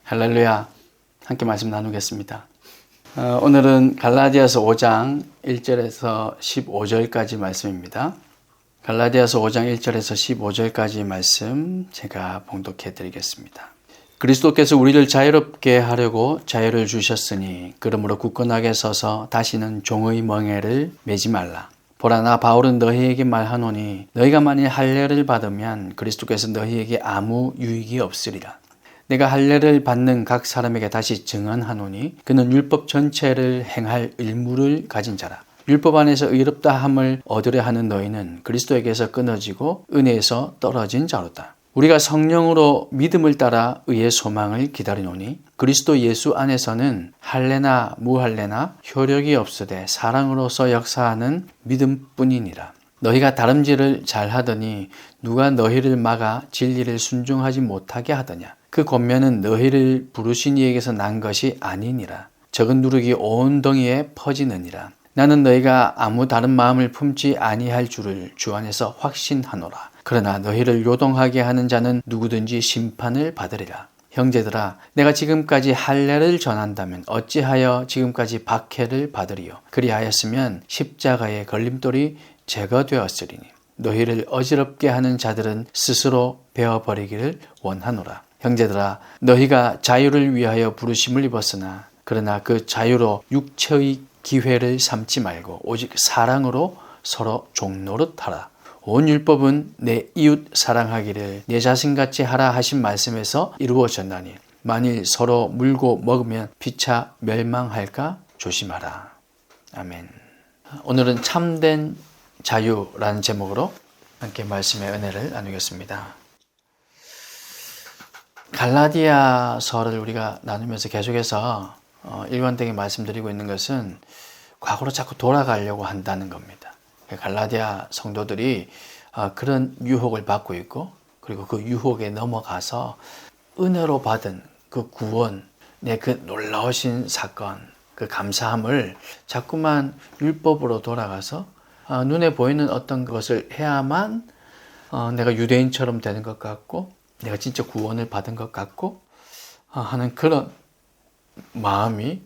할렐루야. 함께 말씀 나누겠습니다. 오늘은 갈라디아서 5장 1절에서 15절까지 말씀입니다. 갈라디아서 5장 1절에서 15절까지 말씀 제가 봉독해 드리겠습니다. 그리스도께서 우리를 자유롭게 하려고 자유를 주셨으니 그러므로 굳건하게 서서 다시는 종의 멍에를 매지 말라. 보라, 나 바울은 너희에게 말하노니 너희가 만일 할례를 받으면 그리스도께서 너희에게 아무 유익이 없으리라. 내가 할례를 받는 각 사람에게 다시 증언하노니 그는 율법 전체를 행할 의무를 가진 자라. 율법 안에서 의롭다 함을 얻으려 하는 너희는 그리스도에게서 끊어지고 은혜에서 떨어진 자로다. 우리가 성령으로 믿음을 따라 의의 소망을 기다리노니 그리스도 예수 안에서는 할례나 무할례나 효력이 없으되 사랑으로서 역사하는 믿음뿐이니라. 너희가 다름질을 잘하더니 누가 너희를 막아 진리를 순종하지 못하게 하더냐. 그 권면은 너희를 부르신 이에게서 난 것이 아니니라. 적은 누룩이 온 덩이에 퍼지느니라. 나는 너희가 아무 다른 마음을 품지 아니할 줄을 주 안에서 확신하노라. 그러나 너희를 요동하게 하는 자는 누구든지 심판을 받으리라. 형제들아, 내가 지금까지 할례를 전한다면 어찌하여 지금까지 박해를 받으리요. 그리하였으면 십자가의 걸림돌이 제거되었으리니 너희를 어지럽게 하는 자들은 스스로 베어버리기를 원하노라. 형제들아, 너희가 자유를 위하여 부르심을 입었으나 그러나 그 자유로 육체의 기회를 삼지 말고 오직 사랑으로 서로 종노릇하라. 온 율법은 내 이웃 사랑하기를 내 자신같이 하라 하신 말씀에서 이루어졌나니 만일 서로 물고 먹으면 피차 멸망할까 조심하라. 아멘. 오늘은 참된 자유라는 제목으로 함께 말씀의 은혜를 나누겠습니다. 갈라디아서를 우리가 나누면서 계속해서 일관되게 말씀드리고 있는 것은 과거로 자꾸 돌아가려고 한다는 겁니다. 갈라디아 성도들이 그런 유혹을 받고 있고 그리고 그 유혹에 넘어가서 은혜로 받은 그 구원의 그 놀라우신 사건, 그 감사함을 자꾸만 율법으로 돌아가서 눈에 보이는 어떤 것을 해야만 내가 유대인처럼 되는 것 같고 내가 진짜 구원을 받은 것 같고 하는 그런 마음이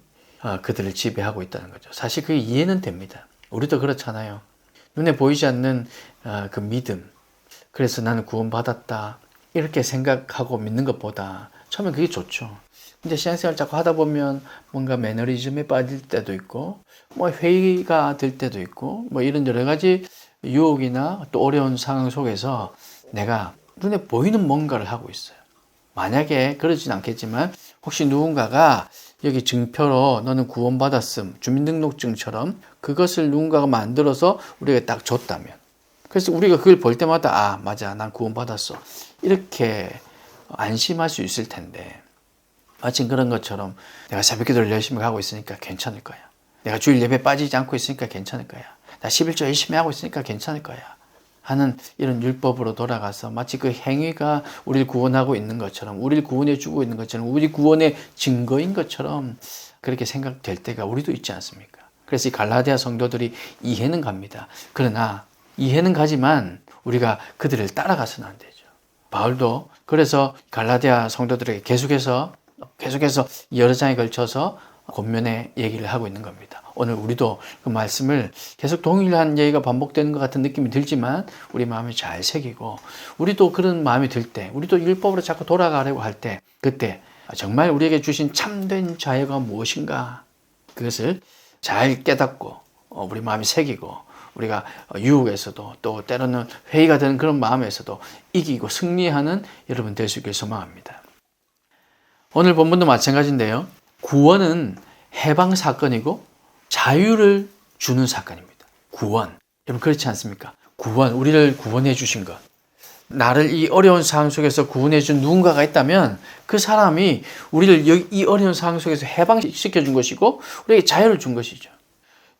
그들을 지배하고 있다는 거죠. 사실 그게 이해는 됩니다. 우리도 그렇잖아요. 눈에 보이지 않는 그 믿음, 그래서 나는 구원받았다 이렇게 생각하고 믿는 것보다 처음엔 그게 좋죠. 근데 신앙생활 자꾸 하다 보면 뭔가 매너리즘에 빠질 때도 있고 뭐 회의가 될 때도 있고 뭐 이런 여러 가지 유혹이나 또 어려운 상황 속에서 내가 눈에 보이는 뭔가를 하고 있어요. 만약에 그러진 않겠지만 혹시 누군가가 여기 증표로 너는 구원받았음, 주민등록증처럼 그것을 누군가가 만들어서 우리가 딱 줬다면, 그래서 우리가 그걸 볼 때마다 맞아, 난 구원받았어 이렇게 안심할 수 있을 텐데 마침 그런 것처럼 내가 새벽기도를 열심히 하고 있으니까 괜찮을 거야. 내가 주일 예배 빠지지 않고 있으니까 괜찮을 거야. 나 11조 열심히 하고 있으니까 괜찮을 거야 하는 이런 율법으로 돌아가서 마치 그 행위가 우리를 구원하고 있는 것처럼, 우리를 구원해 주고 있는 것처럼, 우리 구원의 증거인 것처럼 그렇게 생각될 때가 우리도 있지 않습니까? 그래서 이 갈라디아 성도들이 이해는 갑니다. 그러나 이해는 가지만 우리가 그들을 따라가서는 안 되죠. 바울도 그래서 갈라디아 성도들에게 계속해서 여러 장에 걸쳐서 권면의 얘기를 하고 있는 겁니다. 오늘 우리도 그 말씀을 계속 동일한 얘기가 반복되는 것 같은 느낌이 들지만 우리 마음에 잘 새기고, 우리도 그런 마음이 들 때, 우리도 율법으로 자꾸 돌아가려고 할 때, 그때 정말 우리에게 주신 참된 자유가 무엇인가, 그것을 잘 깨닫고 우리 마음이 새기고 우리가 유혹에서도 또 때로는 회의가 되는 그런 마음에서도 이기고 승리하는 여러분 될 수 있길 소망합니다. 오늘 본문도 마찬가지인데요. 구원은 해방 사건이고 자유를 주는 사건입니다. 구원. 여러분 그렇지 않습니까? 구원, 우리를 구원해 주신 것. 나를 이 어려운 상황 속에서 구원해 준 누군가가 있다면 그 사람이 우리를 이 어려운 상황 속에서 해방시켜 준 것이고 우리에게 자유를 준 것이죠.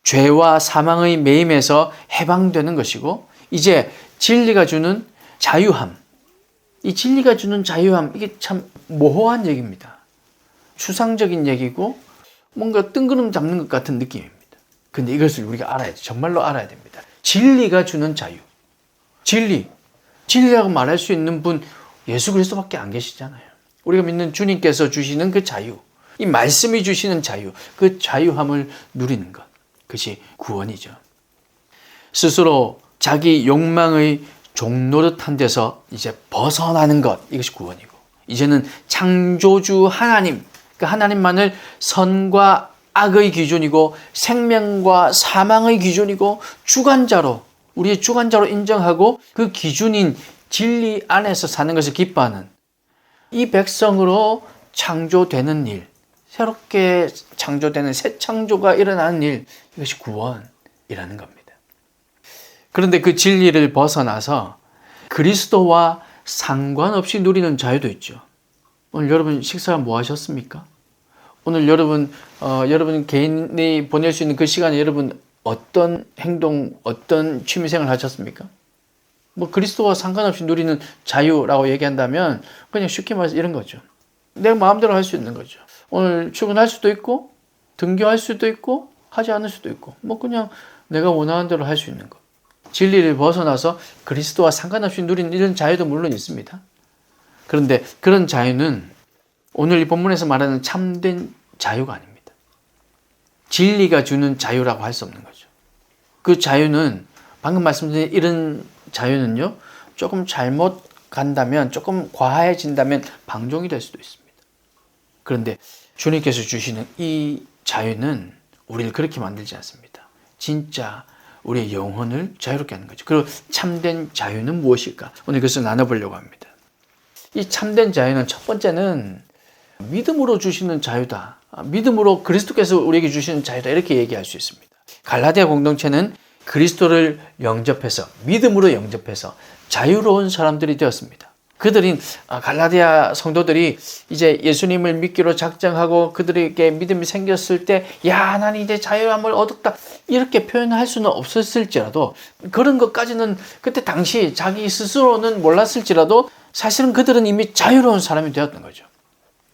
죄와 사망의 매임에서 해방되는 것이고 이제 진리가 주는 자유함. 이 진리가 주는 자유함, 이게 참 모호한 얘기입니다. 추상적인 얘기고 뭔가 뜬구름 잡는 것 같은 느낌입니다. 근데 이것을 우리가 알아야 돼. 정말로 알아야 됩니다. 진리가 주는 자유. 진리라고 말할 수 있는 분 예수 그리스도밖에 안 계시잖아요. 우리가 믿는 주님께서 주시는 그 자유, 이 말씀이 주시는 자유, 그 자유함을 누리는 것, 그것이 구원이죠. 스스로 자기 욕망의 종노릇한 데서 이제 벗어나는 것, 이것이 구원이고, 이제는 창조주 하나님, 그 하나님만을 선과 악의 기준이고 생명과 사망의 기준이고 주관자로, 우리의 주관자로 인정하고 그 기준인 진리 안에서 사는 것을 기뻐하는 이 백성으로 창조되는 일, 새롭게 창조되는 새 창조가 일어나는 일, 이것이 구원이라는 겁니다. 그런데 그 진리를 벗어나서 그리스도와 상관없이 누리는 자유도 있죠. 오늘 여러분 식사 뭐 하셨습니까? 오늘 여러분 개인이 보낼 수 있는 그 시간에 여러분 어떤 행동, 어떤 취미생활 하셨습니까? 뭐 그리스도와 상관없이 누리는 자유라고 얘기한다면 그냥 쉽게 말해서 이런 거죠. 내 마음대로 할 수 있는 거죠. 오늘 출근할 수도 있고 등교할 수도 있고 하지 않을 수도 있고 뭐 그냥 내가 원하는 대로 할 수 있는 것. 진리를 벗어나서 그리스도와 상관없이 누리는 이런 자유도 물론 있습니다. 그런데 그런 자유는 오늘 이 본문에서 말하는 참된 자유가 아닙니다. 진리가 주는 자유라고 할 수 없는 거죠. 그 자유는 방금 말씀드린 이런 자유는요, 조금 잘못 간다면, 조금 과해진다면 방종이 될 수도 있습니다. 그런데 주님께서 주시는 이 자유는 우리를 그렇게 만들지 않습니다. 진짜 우리의 영혼을 자유롭게 하는 거죠. 그리고 참된 자유는 무엇일까? 오늘 그것을 나눠보려고 합니다. 이 참된 자유는 첫 번째는 믿음으로 주시는 자유다. 믿음으로 그리스도께서 우리에게 주시는 자유다. 이렇게 얘기할 수 있습니다. 갈라디아 공동체는 그리스도를 영접해서, 믿음으로 영접해서 자유로운 사람들이 되었습니다. 그들인 갈라디아 성도들이 이제 예수님을 믿기로 작정하고 그들에게 믿음이 생겼을 때, 야, 나는 이제 자유함을 얻었다, 이렇게 표현할 수는 없었을지라도, 그런 것까지는 그때 당시 자기 스스로는 몰랐을지라도 사실은 그들은 이미 자유로운 사람이 되었던 거죠.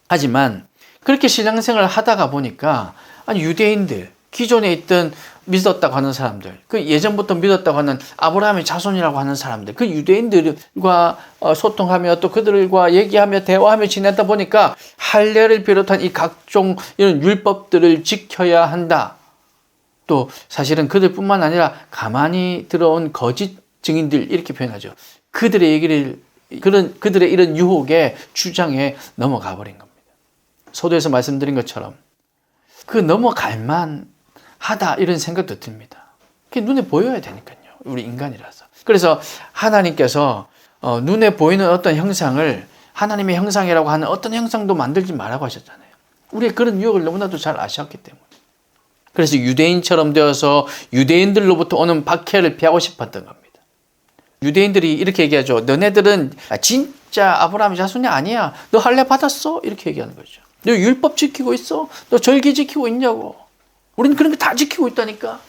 하지만 그렇게 신앙생활을 하다가 보니까 유대인들, 기존에 있던 믿었다고 하는 사람들, 그 예전부터 믿었다고 하는 아브라함의 자손이라고 하는 사람들, 그 유대인들과 소통하며 또 그들과 얘기하며 대화하며 지내다 보니까 할례를 비롯한 이 각종 이런 율법들을 지켜야 한다. 또 사실은 그들뿐만 아니라 가만히 들어온 거짓 증인들, 이렇게 표현하죠. 그들의 얘기를, 그들의 이런 유혹에, 주장에 넘어가 버린 겁니다. 서두에서 말씀드린 것처럼 그 넘어갈만 하다, 이런 생각도 듭니다. 그게 눈에 보여야 되니까요. 우리 인간이라서. 그래서 하나님께서 눈에 보이는 어떤 형상을 하나님의 형상이라고 하는 어떤 형상도 만들지 말라고 하셨잖아요. 우리의 그런 유혹을 너무나도 잘 아셨기 때문에. 그래서 유대인처럼 되어서 유대인들로부터 오는 박해를 피하고 싶었던 겁니다. 유대인들이 이렇게 얘기하죠. 너네들은 진짜 아브라함의 자손이 아니야. 너 할례 받았어? 이렇게 얘기하는 거죠. 너 율법 지키고 있어? 너 절기 지키고 있냐고. 우리는 그런 거 다 지키고 있다니까.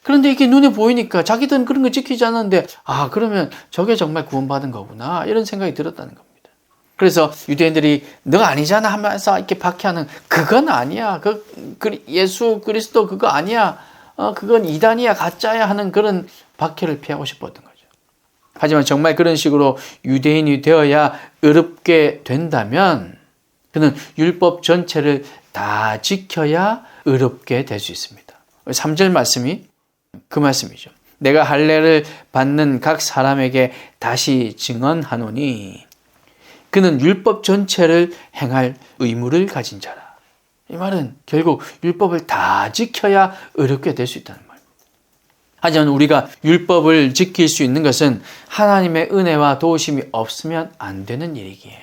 그런데 이게 눈에 보이니까 자기들은 그런 거 지키지 않았는데, 그러면 저게 정말 구원받은 거구나, 이런 생각이 들었다는 겁니다. 그래서 유대인들이 너가 아니잖아 하면서 이렇게 박해하는, 그건 아니야. 예수 그리스도 그거 아니야. 그건 이단이야, 가짜야 하는 그런 박해를 피하고 싶었던 거죠. 하지만 정말 그런 식으로 유대인이 되어야 의롭게 된다면 그는 율법 전체를 다 지켜야 의롭게 될 수 있습니다. 3절 말씀이 그 말씀이죠. 내가 할례를 받는 각 사람에게 다시 증언하노니 그는 율법 전체를 행할 의무를 가진 자라. 이 말은 결국 율법을 다 지켜야 의롭게 될 수 있다는 말입니다. 하지만 우리가 율법을 지킬 수 있는 것은 하나님의 은혜와 도우심이 없으면 안 되는 일이기에,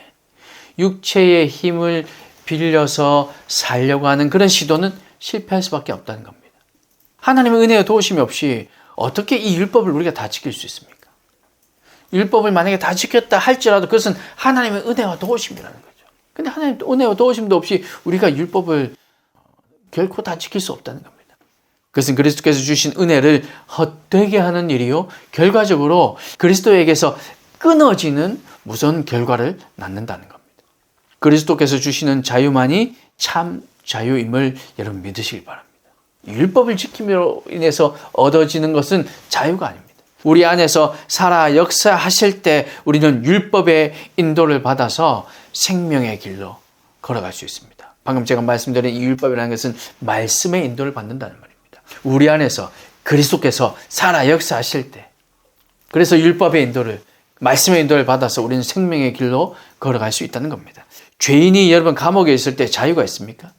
육체의 힘을 빌려서 살려고 하는 그런 시도는 실패할 수밖에 없다는 겁니다. 하나님의 은혜와 도우심이 없이 어떻게 이 율법을 우리가 다 지킬 수 있습니까? 율법을 만약에 다 지켰다 할지라도 그것은 하나님의 은혜와 도우심이라는 거죠. 근데 하나님의 은혜와 도우심도 없이 우리가 율법을 결코 다 지킬 수 없다는 겁니다. 그것은 그리스도께서 주신 은혜를 헛되게 하는 일이요, 결과적으로 그리스도에게서 끊어지는 무서운 결과를 낳는다는 겁니다. 그리스도께서 주시는 자유만이 참 자유임을 여러분 믿으시길 바랍니다. 율법을 지킴으로 인해서 얻어지는 것은 자유가 아닙니다. 우리 안에서 살아 역사하실 때 우리는 율법의 인도를 받아서 생명의 길로 걸어갈 수 있습니다. 방금 제가 말씀드린 이 율법이라는 것은 말씀의 인도를 받는다는 말입니다. 우리 안에서 그리스도께서 살아 역사하실 때, 그래서 율법의 인도를, 말씀의 인도를 받아서 우리는 생명의 길로 걸어갈 수 있다는 겁니다. 죄인이 여러분 감옥에 있을 때 자유가 있습니까?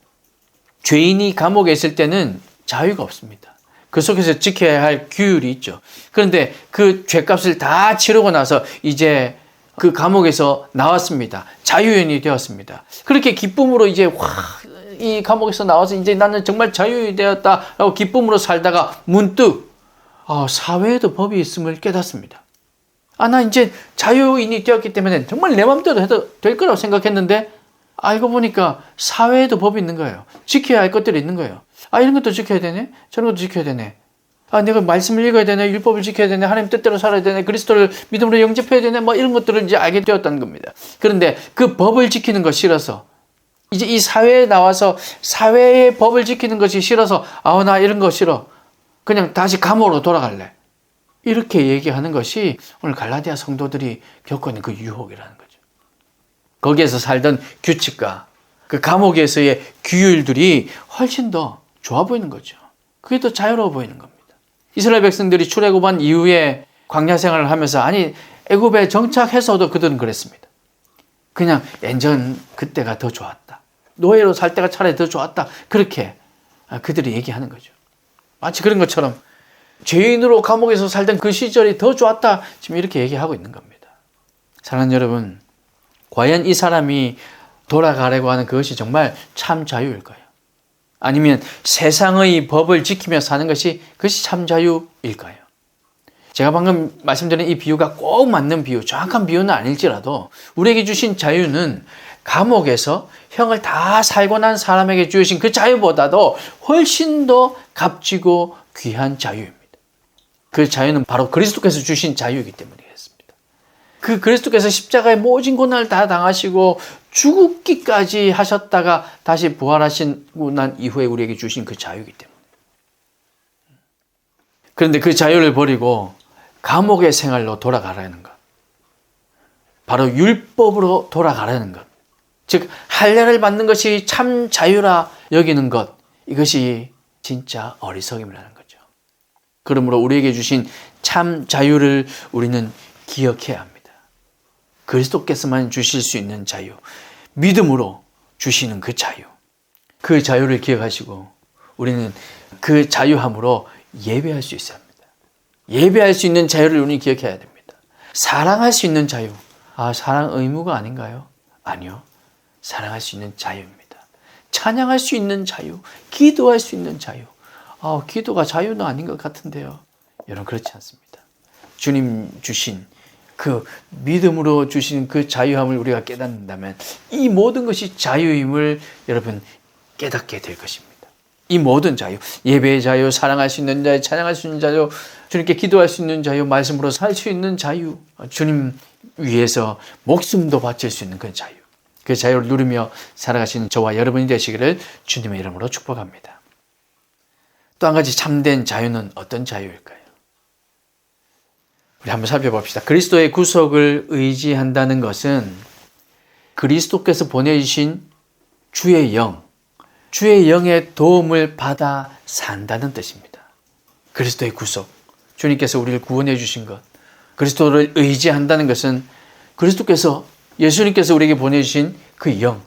죄인이 감옥에 있을 때는 자유가 없습니다. 그 속에서 지켜야 할 규율이 있죠. 그런데 그 죄값을 다 치르고 나서 이제 그 감옥에서 나왔습니다. 자유인이 되었습니다. 그렇게 기쁨으로 이제 이 감옥에서 나와서 이제 나는 정말 자유인이 되었다라고 기쁨으로 살다가 문득 사회에도 법이 있음을 깨닫습니다. 나 이제 자유인이 되었기 때문에 정말 내 마음대로 해도 될 거라고 생각했는데 알고 보니까 사회에도 법이 있는 거예요. 지켜야 할 것들이 있는 거예요. 이런 것도 지켜야 되네. 저런 것도 지켜야 되네. 내가 말씀을 읽어야 되네. 율법을 지켜야 되네. 하나님 뜻대로 살아야 되네. 그리스도를 믿음으로 영접해야 되네. 이런 것들을 이제 알게 되었다는 겁니다. 그런데 그 법을 지키는 거 싫어서, 이제 이 사회에 나와서 사회의 법을 지키는 것이 싫어서 나 이런 거 싫어. 그냥 다시 감옥으로 돌아갈래. 이렇게 얘기하는 것이 오늘 갈라디아 성도들이 겪고 있는 그 유혹이라는 거죠. 거기에서 살던 규칙과 그 감옥에서의 규율들이 훨씬 더 좋아 보이는 거죠. 그게 더 자유로워 보이는 겁니다. 이스라엘 백성들이 출애굽한 이후에 광야 생활을 하면서 애굽에 정착해서도 그들은 그랬습니다. 그냥 엔전 그때가 더 좋았다. 노예로 살 때가 차라리 더 좋았다. 그렇게 그들이 얘기하는 거죠. 마치 그런 것처럼 죄인으로 감옥에서 살던 그 시절이 더 좋았다. 지금 이렇게 얘기하고 있는 겁니다. 사랑하는 여러분, 과연 이 사람이 돌아가려고 하는 그것이 정말 참 자유일까요? 아니면 세상의 법을 지키며 사는 것이 그것이 참 자유일까요? 제가 방금 말씀드린 이 비유가 꼭 맞는 비유, 정확한 비유는 아닐지라도 우리에게 주신 자유는 감옥에서 형을 다 살고 난 사람에게 주신 그 자유보다도 훨씬 더 값지고 귀한 자유입니다. 그 자유는 바로 그리스도께서 주신 자유이기 때문이겠습니다. 그 그리스도께서 십자가의 모진 고난을 다 당하시고 죽기까지 하셨다가 다시 부활하시고 난 이후에 우리에게 주신 그 자유이기 때문에. 그런데 그 자유를 버리고 감옥의 생활로 돌아가라는 것. 바로 율법으로 돌아가라는 것. 즉 할례를 받는 것이 참 자유라 여기는 것. 이것이 진짜 어리석임이라는 거죠. 그러므로 우리에게 주신 참 자유를 우리는 기억해야 합니다. 그리스도께서만 주실 수 있는 자유, 믿음으로 주시는 그 자유, 그 자유를 기억하시고 우리는 그 자유함으로 예배할 수 있어야 합니다. 예배할 수 있는 자유를 우리는 기억해야 됩니다. 사랑할 수 있는 자유, 사랑 의무가 아닌가요? 아니요, 사랑할 수 있는 자유입니다. 찬양할 수 있는 자유, 기도할 수 있는 자유. 기도가 자유는 아닌 것 같은데요. 여러분, 그렇지 않습니다. 주님 주신 그 믿음으로 주신 그 자유함을 우리가 깨닫는다면 이 모든 것이 자유임을 여러분 깨닫게 될 것입니다. 이 모든 자유, 예배의 자유, 사랑할 수 있는 자유, 찬양할 수 있는 자유, 주님께 기도할 수 있는 자유, 말씀으로 살 수 있는 자유, 주님 위해서 목숨도 바칠 수 있는 그 자유, 그 자유를 누리며 살아가시는 저와 여러분이 되시기를 주님의 이름으로 축복합니다. 또 한 가지 참된 자유는 어떤 자유일까요? 우리 한번 살펴봅시다. 그리스도의 구속을 의지한다는 것은 그리스도께서 보내주신 주의 영, 주의 영의 도움을 받아 산다는 뜻입니다. 그리스도의 구속, 주님께서 우리를 구원해 주신 것, 그리스도를 의지한다는 것은 그리스도께서, 예수님께서 우리에게 보내주신 그 영,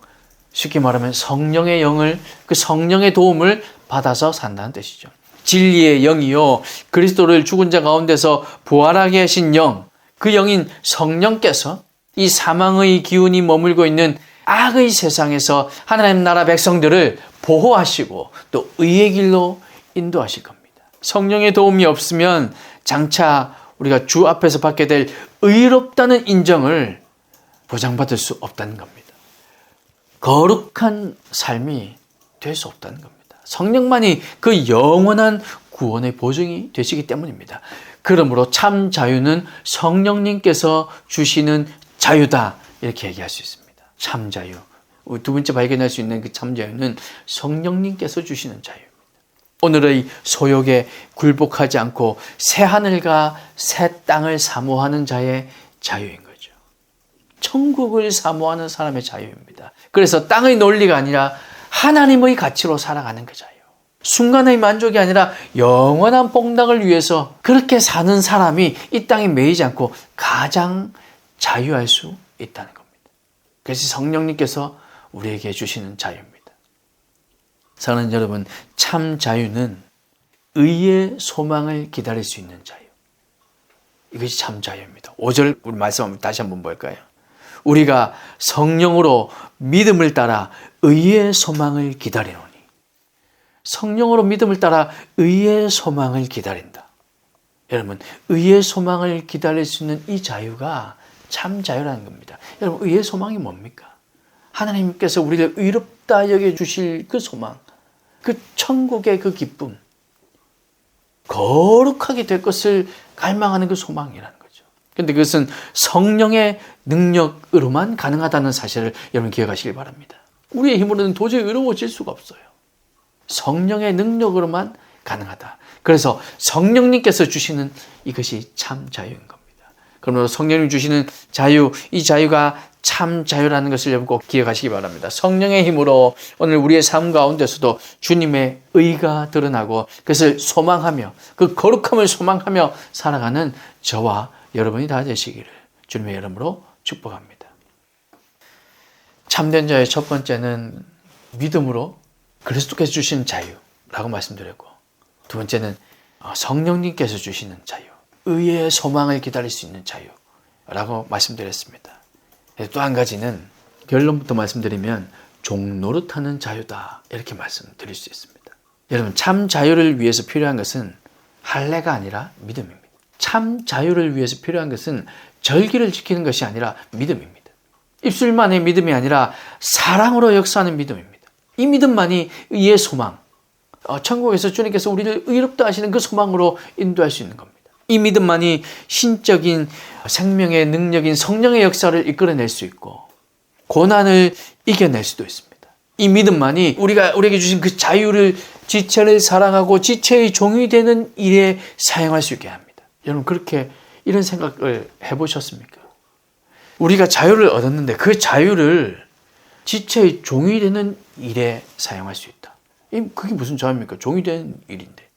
쉽게 말하면 성령의 영을, 그 성령의 도움을 받아서 산다는 뜻이죠. 진리의 영이요, 그리스도를 죽은 자 가운데서 부활하게 하신 영, 그 영인 성령께서 이 사망의 기운이 머물고 있는 악의 세상에서 하나님 나라 백성들을 보호하시고 또 의의 길로 인도하실 겁니다. 성령의 도움이 없으면 장차 우리가 주 앞에서 받게 될 의롭다는 인정을 보장받을 수 없다는 겁니다. 거룩한 삶이 될 수 없다는 겁니다. 성령만이 그 영원한 구원의 보증이 되시기 때문입니다. 그러므로 참 자유는 성령님께서 주시는 자유다, 이렇게 얘기할 수 있습니다. 참 자유. 두 번째 발견할 수 있는 그 참 자유는 성령님께서 주시는 자유입니다. 오늘의 소욕에 굴복하지 않고 새 하늘과 새 땅을 사모하는 자의 자유인 거죠. 천국을 사모하는 사람의 자유입니다. 그래서 땅의 논리가 아니라 하나님의 가치로 살아가는 그 자유. 순간의 만족이 아니라 영원한 복락을 위해서 그렇게 사는 사람이 이 땅에 매이지 않고 가장 자유할 수 있다는 겁니다. 그래서 성령님께서 우리에게 주시는 자유입니다. 사랑하는 여러분, 참 자유는 의의 소망을 기다릴 수 있는 자유. 이것이 참 자유입니다. 5절 우리 말씀 한번 다시 한번 볼까요? 우리가 성령으로 믿음을 따라 의의 소망을 기다리노니. 성령으로 믿음을 따라 의의 소망을 기다린다. 여러분, 의의 소망을 기다릴 수 있는 이 자유가 참 자유라는 겁니다. 여러분, 의의 소망이 뭡니까? 하나님께서 우리를 의롭다 여겨주실 그 소망, 그 천국의 그 기쁨, 거룩하게 될 것을 갈망하는 그 소망이라는 거죠. 그런데 그것은 성령의 능력으로만 가능하다는 사실을 여러분 기억하시길 바랍니다. 우리의 힘으로는 도저히 의로워질 수가 없어요. 성령의 능력으로만 가능하다. 그래서 성령님께서 주시는 이것이 참 자유인 겁니다. 그러므로 성령님 주시는 자유, 이 자유가 참 자유라는 것을 여러분 꼭 기억하시기 바랍니다. 성령의 힘으로 오늘 우리의 삶 가운데서도 주님의 의가 드러나고 그것을 소망하며 그 거룩함을 소망하며 살아가는 저와 여러분이 다 되시기를 주님의 이름으로 축복합니다. 참된 자의 첫 번째는 믿음으로 그리스도께서 주신 자유라고 말씀드렸고, 두 번째는 성령님께서 주시는 자유, 의의 소망을 기다릴 수 있는 자유라고 말씀드렸습니다. 또 한 가지는 결론부터 말씀드리면 종노릇하는 자유다, 이렇게 말씀드릴 수 있습니다. 여러분, 참 자유를 위해서 필요한 것은 할례가 아니라 믿음입니다. 참 자유를 위해서 필요한 것은 절기를 지키는 것이 아니라 믿음입니다. 입술만의 믿음이 아니라 사랑으로 역사하는 믿음입니다. 이 믿음만이 의의 소망, 천국에서 주님께서 우리를 의롭다 하시는 그 소망으로 인도할 수 있는 겁니다. 이 믿음만이 신적인 생명의 능력인 성령의 역사를 이끌어낼 수 있고 고난을 이겨낼 수도 있습니다. 이 믿음만이 우리에게 주신 그 자유를, 지체를 사랑하고 지체의 종이 되는 일에 사용할 수 있게 합니다. 여러분, 그렇게 이런 생각을 해보셨습니까? 우리가 자유를 얻었는데 그 자유를 지체의 종이 되는 일에 사용할 수 있다. 그게 무슨 자유입니까? 종이 되는 일인데.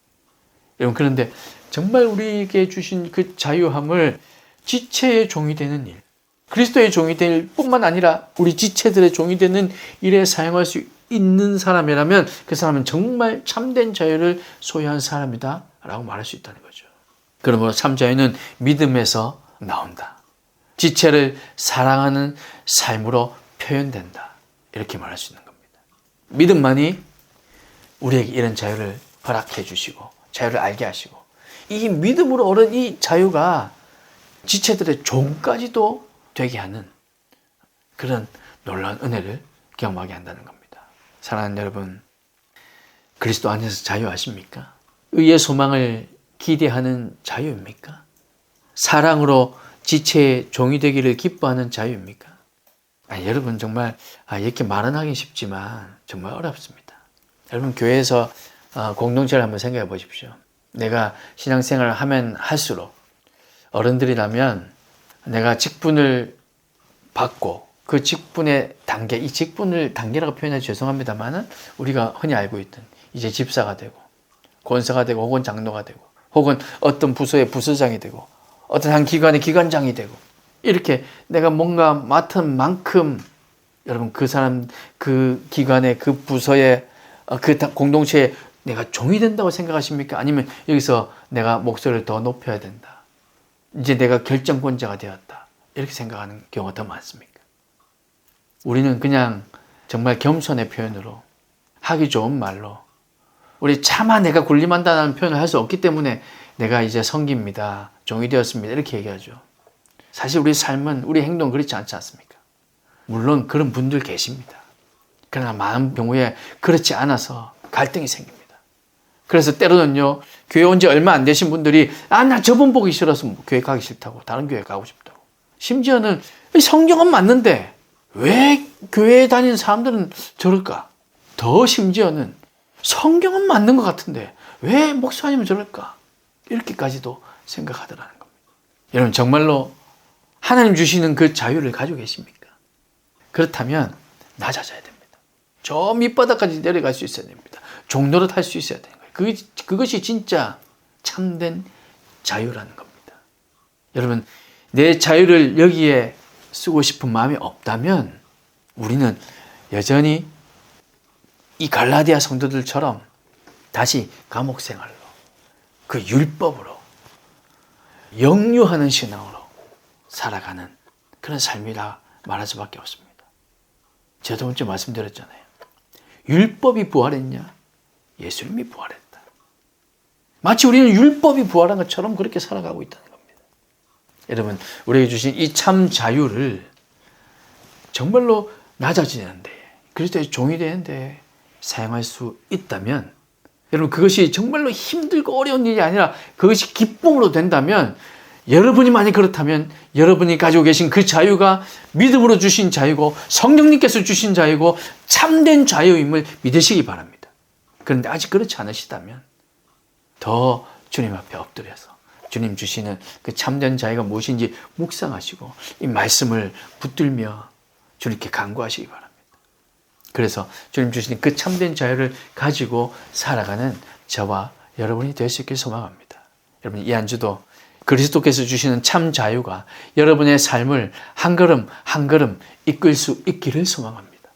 여러분, 그런데 정말 우리에게 주신 그 자유함을 지체의 종이 되는 일, 그리스도의 종이 될 뿐만 아니라 우리 지체들의 종이 되는 일에 사용할 수 있는 사람이라면 그 사람은 정말 참된 자유를 소유한 사람이다 라고 말할 수 있다는 거죠. 그러므로 참 자유는 믿음에서 나온다. 지체를 사랑하는 삶으로 표현된다. 이렇게 말할 수 있는 겁니다. 믿음만이 우리에게 이런 자유를 허락해 주시고 자유를 알게 하시고 이 믿음으로 얻은 이 자유가 지체들의 종까지도 되게 하는 그런 놀라운 은혜를 경험하게 한다는 겁니다. 사랑하는 여러분, 그리스도 안에서 자유하십니까? 의의 소망을 기대하는 자유입니까? 사랑으로 지체의 종이 되기를 기뻐하는 자유입니까? 여러분, 정말 이렇게 말은 하기 쉽지만 정말 어렵습니다. 여러분, 교회에서 공동체를 한번 생각해 보십시오. 내가 신앙생활을 하면 할수록 어른들이라면 내가 직분을 받고 그 직분의 단계, 이 직분을 단계라고 표현해서 죄송합니다만은 우리가 흔히 알고 있던 이제 집사가 되고 권사가 되고 혹은 장로가 되고 혹은 어떤 부서의 부서장이 되고 어떤 한 기관의 기관장이 되고 이렇게 내가 뭔가 맡은 만큼 여러분 그 사람 그 기관의 그 부서의 그 공동체에 내가 종이 된다고 생각하십니까? 아니면 여기서 내가 목소리를 더 높여야 된다. 이제 내가 결정권자가 되었다. 이렇게 생각하는 경우가 더 많습니까? 우리는 그냥 정말 겸손의 표현으로 하기 좋은 말로 우리 차마 내가 군림한다는 표현을 할 수 없기 때문에 내가 이제 성기입니다. 종이 되었습니다. 이렇게 얘기하죠. 사실 우리 삶은 우리 행동은 그렇지 않지 않습니까? 물론 그런 분들 계십니다. 그러나 많은 경우에 그렇지 않아서 갈등이 생깁니다. 그래서 때로는요, 교회 온 지 얼마 안 되신 분들이 나 저분 보기 싫어서 교회 가기 싫다고 다른 교회 가고 싶다고. 심지어는 성경은 맞는데 왜 교회에 다니는 사람들은 저럴까? 더 심지어는 성경은 맞는 것 같은데 왜 목사님은 저럴까? 이렇게까지도 생각하더라는 겁니다. 여러분, 정말로 하나님 주시는 그 자유를 가지고 계십니까? 그렇다면 낮아져야 됩니다. 저 밑바닥까지 내려갈 수 있어야 됩니다. 종노릇 할 수 있어야 되는 거예요. 그것이 진짜 참된 자유라는 겁니다. 여러분, 내 자유를 여기에 쓰고 싶은 마음이 없다면 우리는 여전히 이 갈라디아 성도들처럼 다시 감옥 생활로, 그 율법으로 역류하는 신앙으로 살아가는 그런 삶이라 말할 수밖에 없습니다. 제가 저번 주에 말씀드렸잖아요. 율법이 부활했냐? 예수님이 부활했다. 마치 우리는 율법이 부활한 것처럼 그렇게 살아가고 있다는 겁니다. 여러분, 우리에게 주신 이 참 자유를 정말로 낮아지는데, 그리스도의 종이 되는데 사용할 수 있다면, 여러분, 그것이 정말로 힘들고 어려운 일이 아니라 그것이 기쁨으로 된다면, 여러분이 만약 그렇다면 여러분이 가지고 계신 그 자유가 믿음으로 주신 자유고 성령님께서 주신 자유고 참된 자유임을 믿으시기 바랍니다. 그런데 아직 그렇지 않으시다면 더 주님 앞에 엎드려서 주님 주시는 그 참된 자유가 무엇인지 묵상하시고 이 말씀을 붙들며 주님께 간구하시기 바랍니다. 그래서 주님 주시는 그 참된 자유를 가지고 살아가는 저와 여러분이 될 수 있길 소망합니다. 여러분, 이 한 주도 그리스도께서 주시는 참 자유가 여러분의 삶을 한 걸음 한 걸음 이끌 수 있기를 소망합니다.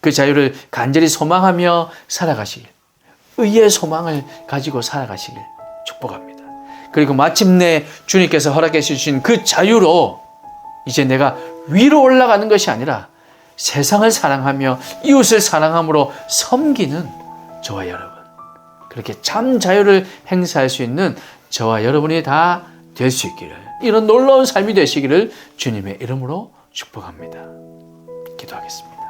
그 자유를 간절히 소망하며 살아가시길, 의의 소망을 가지고 살아가시길 축복합니다. 그리고 마침내 주님께서 허락해 주신 그 자유로 이제 내가 위로 올라가는 것이 아니라 세상을 사랑하며 이웃을 사랑함으로 섬기는 저와 여러분, 그렇게 참 자유를 행사할 수 있는 저와 여러분이 다 될 수 있기를, 이런 놀라운 삶이 되시기를 주님의 이름으로 축복합니다. 기도하겠습니다.